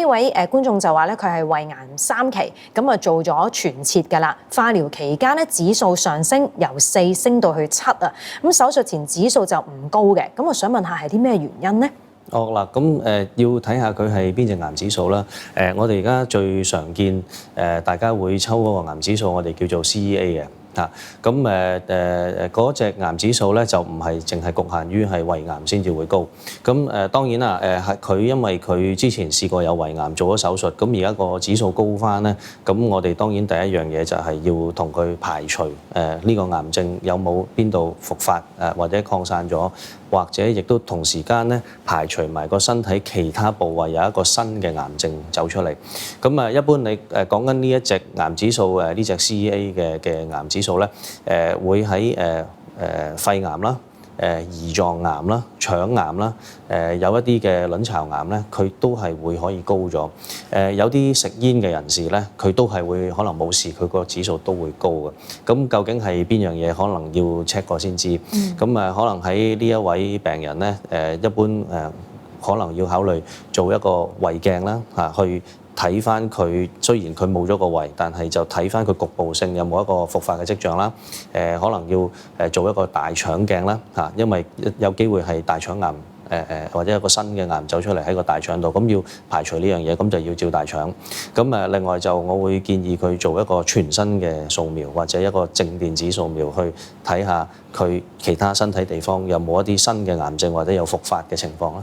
呢位觀眾就話咧，佢係胃癌3期，咁啊做咗全切㗎啦。化療期間咧指數上升，由4升到去7啊。咁手術前指數就唔高嘅，咁我想問下係啲咩原因咧？嗱，咁要睇下佢係邊隻癌指數啦。我哋而家最常見大家會抽嗰個癌指數，我哋叫做 CEA 嘅。咁嗰隻癌指數咧就唔係淨係局限於係胃癌先至會高。咁當然啦，係佢因為佢之前試過有胃癌做咗手術，咁而家個指數高返咧，咁我哋當然第一樣嘢就係要同佢排除呢個癌症有冇邊度復發或者擴散咗，或者亦都同時間咧排除埋個身體其他部位有一個新嘅癌症走出嚟。咁一般你講緊呢一隻癌指數呢隻 CEA 嘅癌指數咧，會喺肺癌啦、胰臟癌啦、腸癌啦、有一啲嘅卵巢癌咧，佢都係會可以高咗。有啲食煙嘅人士咧，佢都係會可能冇事，佢個指數都會高嘅。咁究竟係邊樣嘢？可能要 check 過先知。咁可能喺呢一位病人咧，一般可能要考慮做一個胃鏡啦，去睇翻佢，雖然佢冇咗個胃，但係就睇翻佢局部性有冇一個復發嘅跡象啦。可能要做一個大腸鏡啦，因為有機會係大腸癌。或者有個新嘅癌走出嚟喺個大腸度，咁要排除呢樣嘢，咁就要照大腸。咁另外就我會建議佢做一個全身嘅掃描，或者一個靜電子掃描，去睇下佢其他身體地方有冇一啲新嘅癌症或者有復發嘅情況啦。